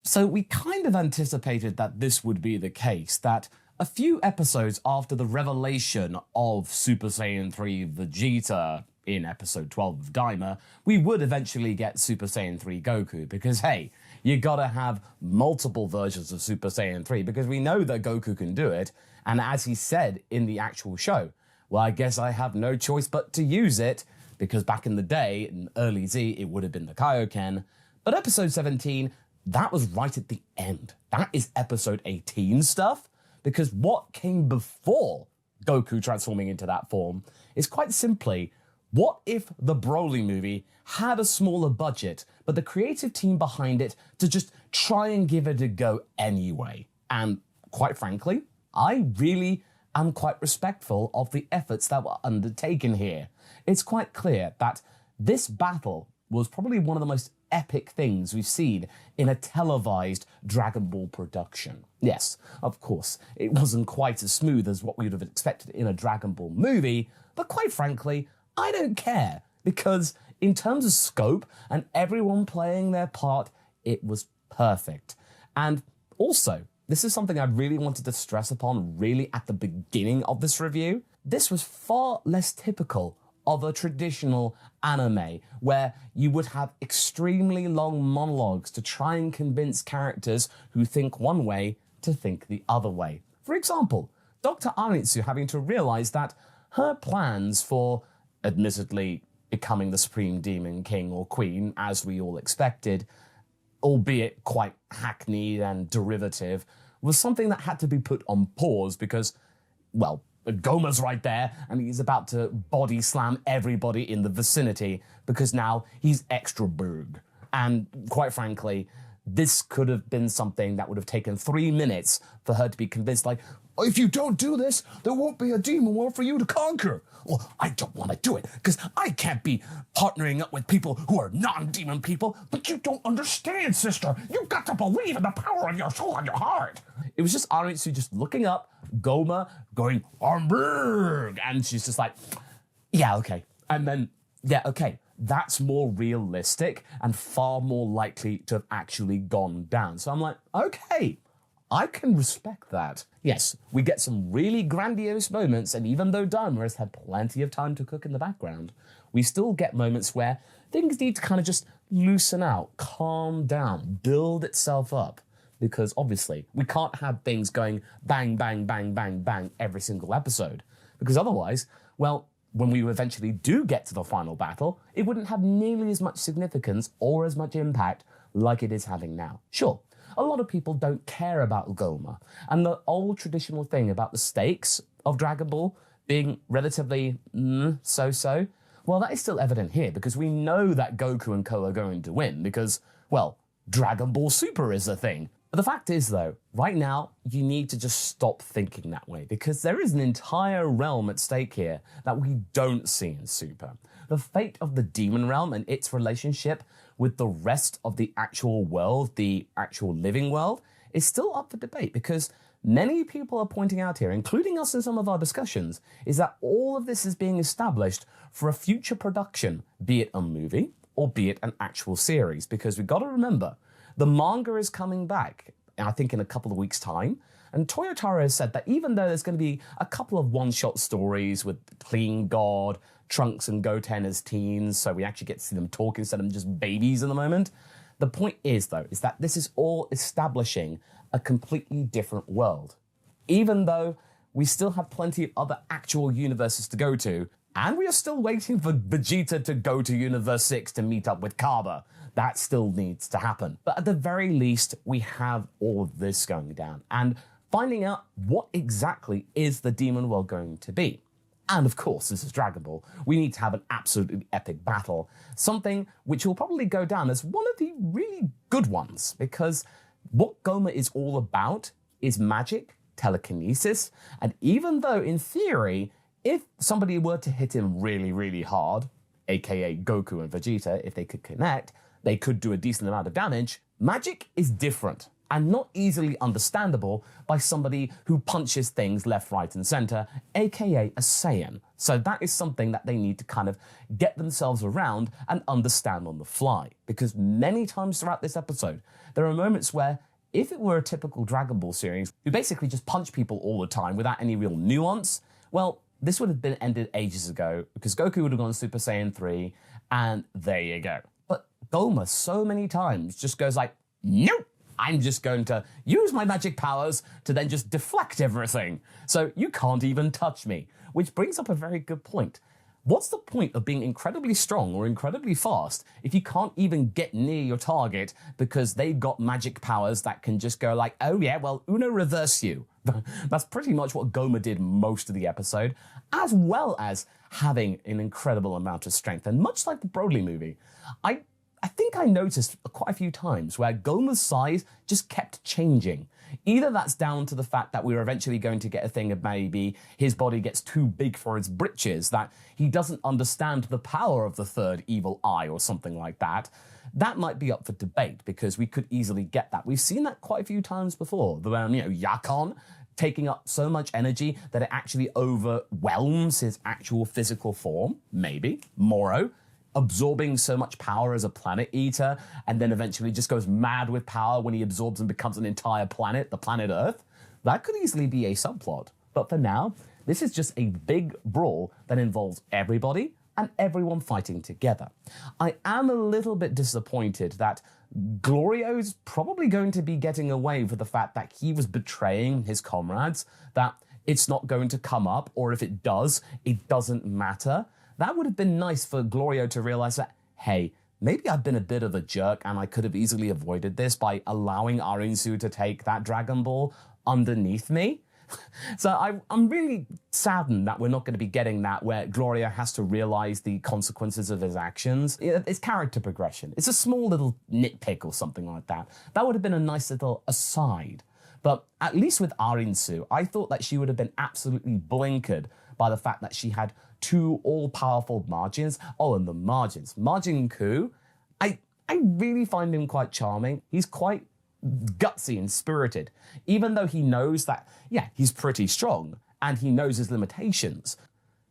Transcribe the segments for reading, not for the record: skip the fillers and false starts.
So we kind of anticipated that this would be the case, that a few episodes after the revelation of Super Saiyan 3 Vegeta in episode 12 of Daima, we would eventually get Super Saiyan 3 Goku, because hey, you gotta have multiple versions of Super Saiyan 3, because we know that Goku can do it, and as he said in the actual show, well, I guess I have no choice but to use it, because back in the day, in early Z, it would have been the Kaioken. But episode 17, that was right at the end. That is episode 18 stuff, because what came before Goku transforming into that form is quite simply, what if the Broly movie had a smaller budget, but the creative team behind it to just try and give it a go anyway? And quite frankly, I really am quite respectful of the efforts that were undertaken here. It's quite clear that this battle was probably one of the most epic things we've seen in a televised Dragon Ball production. Yes, of course, it wasn't quite as smooth as what we would have expected in a Dragon Ball movie, but quite frankly, I don't care, because in terms of scope and everyone playing their part, it was perfect. And also, this is something I really wanted to stress upon really at the beginning of this review. This was far less typical of a traditional anime where you would have extremely long monologues to try and convince characters who think one way to think the other way. For example, Dr. Aritsu having to realize that her plans for, admittedly, becoming the Supreme Demon King or Queen, as we all expected, albeit quite hackneyed and derivative, was something that had to be put on pause because, well, Gomah's right there, and he's about to body slam everybody in the vicinity because now he's extra big. And quite frankly, this could have been something that would have taken 3 minutes for her to be convinced, like, if you don't do this, there won't be a demon world for you to conquer. Well, I don't want to do it because I can't be partnering up with people who are non-demon people, but you don't understand, sister. You've got to believe in the power of your soul and your heart. It was just Aritsu just looking up, Gomah going, Armberg, and she's just like, yeah, okay. And then, yeah, okay. That's more realistic and far more likely to have actually gone down. So I'm like, okay, I can respect that. Yes, we get some really grandiose moments, and even though Daima has had plenty of time to cook in the background, we still get moments where things need to kind of just loosen out, calm down, build itself up. Because obviously, we can't have things going bang, bang, bang, bang, bang every single episode. Because otherwise, well, when we eventually do get to the final battle, it wouldn't have nearly as much significance or as much impact like it is having now. Sure, a lot of people don't care about Gomah, and the old traditional thing about the stakes of Dragon Ball being relatively so-so, well, that is still evident here, because we know that Goku and Co are going to win, because, well, Dragon Ball Super is a thing. But the fact is, though, right now, you need to just stop thinking that way, because there is an entire realm at stake here that we don't see in Super. The fate of the Demon Realm and its relationship with the rest of the actual world, the actual living world, is still up for debate, because many people are pointing out here, including us in some of our discussions, is that all of this is being established for a future production, be it a movie or be it an actual series, because we've got to remember, the manga is coming back, I think in a couple of weeks' time, and Toyotaro has said that even though there's going to be a couple of one-shot stories with Clean God, Trunks and Goten as teens, so we actually get to see them talk instead of just babies in the moment, the point is, though, is that this is all establishing a completely different world. Even though we still have plenty of other actual universes to go to, and we are still waiting for Vegeta to go to Universe 6 to meet up with Kaba. That still needs to happen. But at the very least, we have all of this going down and finding out what exactly is the demon world going to be. And of course, this is Dragon Ball. We need to have an absolutely epic battle. Something which will probably go down as one of the really good ones, because what Gomah is all about is magic, telekinesis, and even though in theory, if somebody were to hit him really, really hard, aka Goku and Vegeta, if they could connect, they could do a decent amount of damage. Magic is different. and not easily understandable by somebody who punches things left, right, and center, aka a Saiyan. So that is something that they need to kind of get themselves around and understand on the fly. Because many times throughout this episode, there are moments where if it were a typical Dragon Ball series, who basically just punch people all the time without any real nuance, well, this would have been ended ages ago because Goku would have gone Super Saiyan 3, and there you go. But Gomah so many times just goes like, nope, I'm just going to use my magic powers to then just deflect everything. So you can't even touch me, which brings up a very good point. What's the point of being incredibly strong or incredibly fast if you can't even get near your target because they've got magic powers that can just go like, oh yeah, well, Uno reverse you. That's pretty much what Gomah did most of the episode, as well as having an incredible amount of strength. And much like the Broly movie, I think I noticed quite a few times where Gomah's size just kept changing. Either that's down to the fact that we're eventually going to get a thing of maybe his body gets too big for his britches, that he doesn't understand the power of the third evil eye or something like that. That might be up for debate because we could easily get that. We've seen that quite a few times before. The Yakon taking up so much energy that it actually overwhelms his actual physical form, maybe. Moro absorbing so much power as a planet eater and then eventually just goes mad with power when he absorbs and becomes an entire planet, the planet Earth. That could easily be a subplot. But for now, this is just a big brawl that involves everybody and everyone fighting together. I am a little bit disappointed that Glorio's probably going to be getting away with the fact that he was betraying his comrades, that it's not going to come up, or if it does, it doesn't matter. That would have been nice for Glorio to realize that, hey, maybe I've been a bit of a jerk and I could have easily avoided this by allowing Arinsu to take that Dragon Ball underneath me. So I'm really saddened that we're not going to be getting that where Glorio has to realize the consequences of his actions. It's character progression. It's a small little nitpick or something like that. That would have been a nice little aside. But at least with Arinsu, I thought that she would have been absolutely blinkered by the fact that she had two all-powerful margins. Oh, and the margins. Margin Ku, I really find him quite charming. He's quite gutsy and spirited, even though he knows that, yeah, he's pretty strong and he knows his limitations.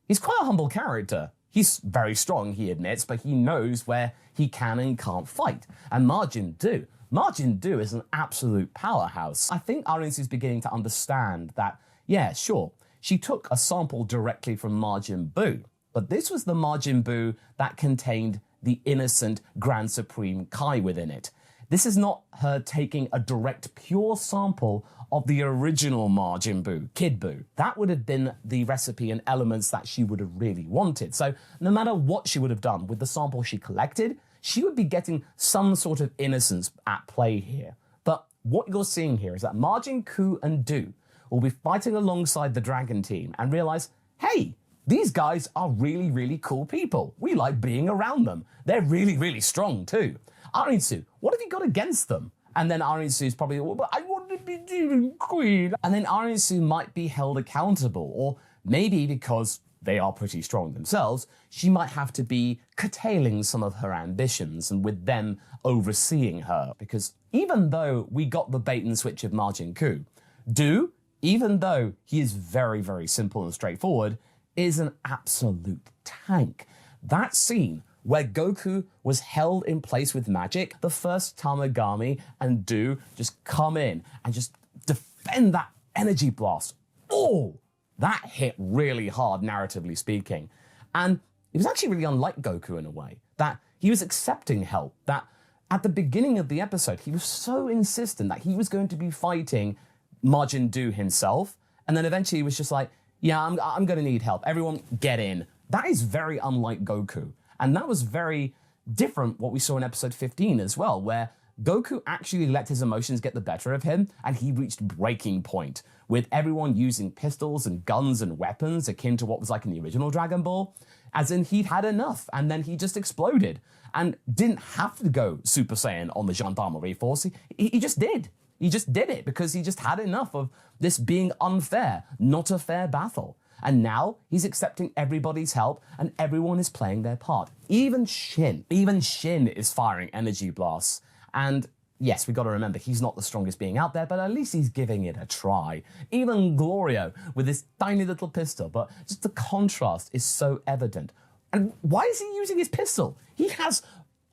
He's quite a humble character. He's very strong, he admits, but he knows where he can and can't fight. And Margin Du is an absolute powerhouse. I think Arinsu's beginning to understand that, yeah, sure, she took a sample directly from Majin Buu, but this was the Majin Buu that contained the innocent Grand Supreme Kai within it. This is not her taking a direct, pure sample of the original Majin Buu, Kid Buu. That would have been the recipe and elements that she would have really wanted. So no matter what she would have done with the sample she collected, she would be getting some sort of innocence at play here. But what you're seeing here is that Majin Ku and Du will be fighting alongside the Dragon team and realize, hey, these guys are really, really cool people. We like being around them. They're really, really strong too. Arinsu, what have you got against them? And then Arinsu's probably, well, but I want to be Demon Queen. And then Arinsu might be held accountable, or maybe because they are pretty strong themselves, she might have to be curtailing some of her ambitions and with them overseeing her. Because even though we got the bait and switch of Majin Ku, Du, even though he is very, very simple and straightforward, is an absolute tank. That scene where Goku was held in place with magic, the first Tamagami and Du just come in and just defend that energy blast. Oh, that hit really hard, narratively speaking. And it was actually really unlike Goku in a way, that he was accepting help, that at the beginning of the episode, he was so insistent that he was going to be fighting Majin Du himself, and then eventually he was just like, yeah, I'm going to need help. Everyone get in. That is very unlike Goku. And that was very different what we saw in episode 15 as well, where Goku actually let his emotions get the better of him, and he reached breaking point, with everyone using pistols and guns and weapons akin to what was like in the original Dragon Ball, as in he'd had enough, and then he just exploded, and didn't have to go Super Saiyan on the Gendarmerie Force. He just did. He just did it because he just had enough of this being unfair, not a fair battle. And now he's accepting everybody's help and everyone is playing their part. Even Shin is firing energy blasts. And yes, we got to remember he's not the strongest being out there, but at least he's giving it a try. Even Glorio with his tiny little pistol, but just the contrast is so evident. And why is he using his pistol? He has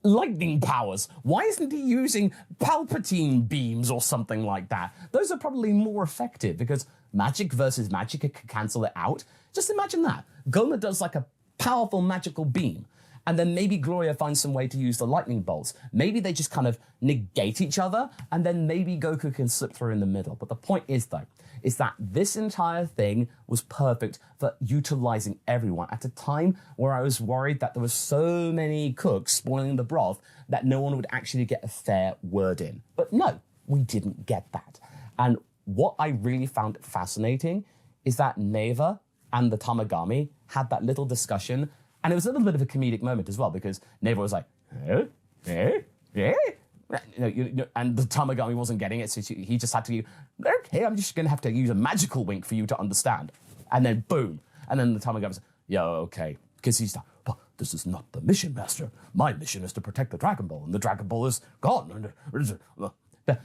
lightning powers. Why isn't he using Palpatine beams or something like that? Those are probably more effective because magic versus magic could cancel it out. Just imagine that. Gomah does like a powerful magical beam, and then maybe Gloria finds some way to use the lightning bolts. Maybe they just kind of negate each other, and then maybe Goku can slip through in the middle. But the point is, though, is that this entire thing was perfect for utilizing everyone at a time where I was worried that there were so many cooks spoiling the broth that no one would actually get a fair word in. But no, we didn't get that. And what I really found fascinating is that Neva and the Tamagami had that little discussion, and it was a little bit of a comedic moment as well, because Neva was like, and the Tamagami wasn't getting it, so he just had to, okay, I'm just going to have to use a magical wink for you to understand. And then boom. And then the Tamagami was like, yeah, okay. Because he's like, but this is not the mission, Master. My mission is to protect the Dragon Ball, and the Dragon Ball is gone.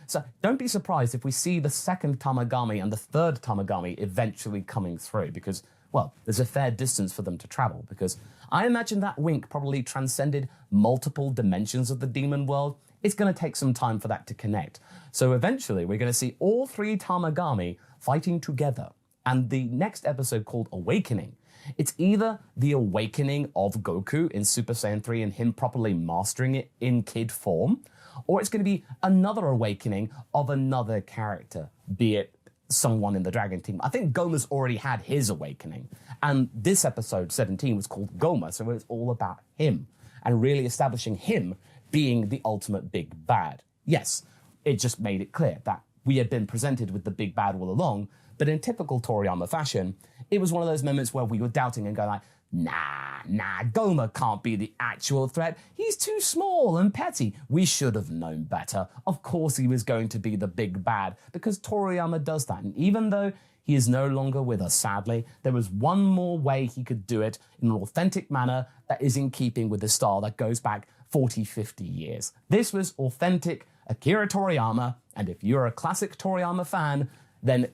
So don't be surprised if we see the second Tamagami and the third Tamagami eventually coming through, because, well, there's a fair distance for them to travel, because I imagine that wink probably transcended multiple dimensions of the demon world. It's going to take some time for that to connect. So eventually we're going to see all three Tamagami fighting together. And the next episode, called Awakening, it's either the awakening of Goku in Super Saiyan 3 and him properly mastering it in kid form, or it's going to be another awakening of another character, be it someone in the Dragon team. I think Gomah's already had his awakening. And this episode 17 was called Gomah, so it was all about him and really establishing him being the ultimate big bad. Yes, it just made it clear that we had been presented with the big bad all along, but in typical Toriyama fashion, it was one of those moments where we were doubting and going like, nah, Gomah can't be the actual threat. He's too small and petty. We should have known better. Of course he was going to be the big bad, because Toriyama does that. And even though he is no longer with us, sadly, there was one more way he could do it in an authentic manner that is in keeping with the style that goes back 40, 50 years. This was authentic Akira Toriyama, and if you're a classic Toriyama fan, then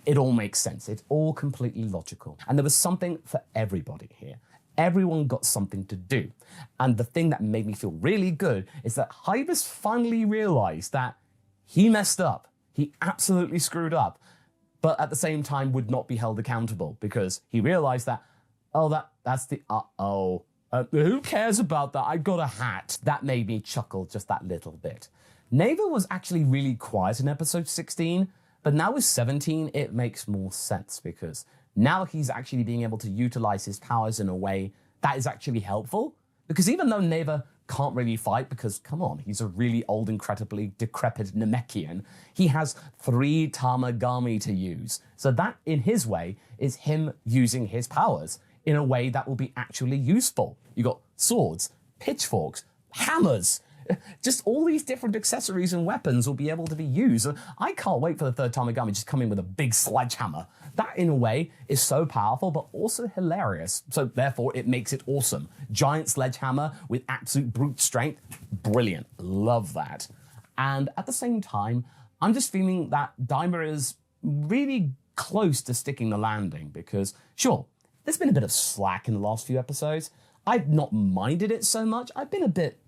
it all makes sense. It's all completely logical. And there was something for everybody here. Everyone got something to do. And the thing that made me feel really good is that Hybris finally realized that he messed up. He absolutely screwed up, but at the same time would not be held accountable, because he realized that, that's the who cares about that? I got a hat. That made me chuckle just that little bit. Neva was actually really quiet in episode 16, but now with 17, it makes more sense, because now he's actually being able to utilize his powers in a way that is actually helpful. Because even though Neva can't really fight, because, come on, he's a really old, incredibly decrepit Namekian, he has 3 Tamagami to use. So that, in his way, is him using his powers in a way that will be actually useful. You got swords, pitchforks, hammers, just all these different accessories and weapons will be able to be used. I can't wait for the third Tamagami just come in with a big sledgehammer. That, in a way, is so powerful, but also hilarious. So therefore, it makes it awesome. Giant sledgehammer with absolute brute strength. Brilliant. Love that. And at the same time, I'm just feeling that Daima is really close to sticking the landing, because, sure, there's been a bit of slack in the last few episodes. I've not minded it so much. I've been a bit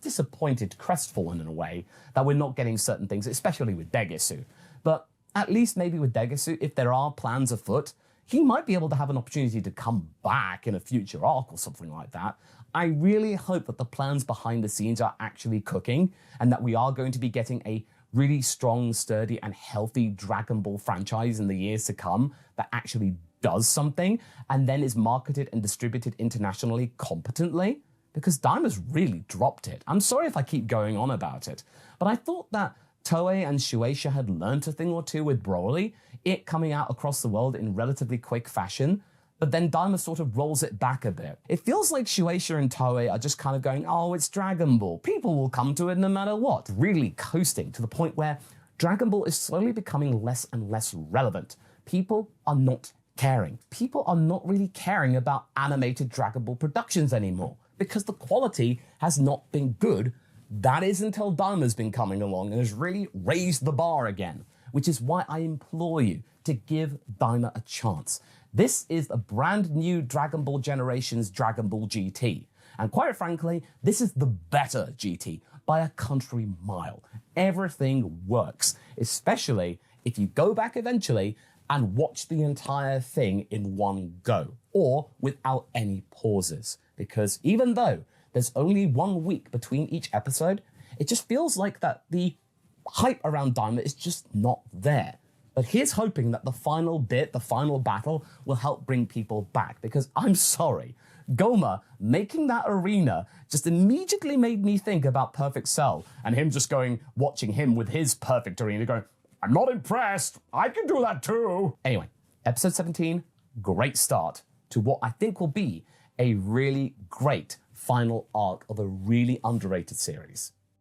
disappointed, crestfallen in a way, that we're not getting certain things, especially with Degisu. But at least maybe with Degisu, if there are plans afoot, he might be able to have an opportunity to come back in a future arc or something like that. I really hope that the plans behind the scenes are actually cooking, and that we are going to be getting a really strong, sturdy, and healthy Dragon Ball franchise in the years to come that actually does something, and then is marketed and distributed internationally competently, because Daima's really dropped it. I'm sorry if I keep going on about it, but I thought that Toei and Shueisha had learnt a thing or two with Broly, it coming out across the world in relatively quick fashion, but then Daima sort of rolls it back a bit. It feels like Shueisha and Toei are just kind of going, oh, it's Dragon Ball, people will come to it no matter what, really coasting to the point where Dragon Ball is slowly becoming less and less relevant. People are not caring. People are not really caring about animated Dragon Ball productions anymore, because the quality has not been good That is until Daima's been coming along and has really raised the bar again, which is why I implore you to give Daima a chance. This is a brand new Dragon Ball Generations Dragon Ball GT. And quite frankly, this is the better GT by a country mile. Everything works, especially if you go back eventually and watch the entire thing in one go, or without any pauses. Because even though there's only 1 week between each episode, it just feels like that the hype around Daima is just not there. But here's hoping that the final bit, the final battle, will help bring people back. Because I'm sorry, Gomah making that arena just immediately made me think about Perfect Cell and him just watching him with his perfect arena going, I'm not impressed, I can do that too. Anyway, episode 17, great start to what I think will be a really great final arc of a really underrated series.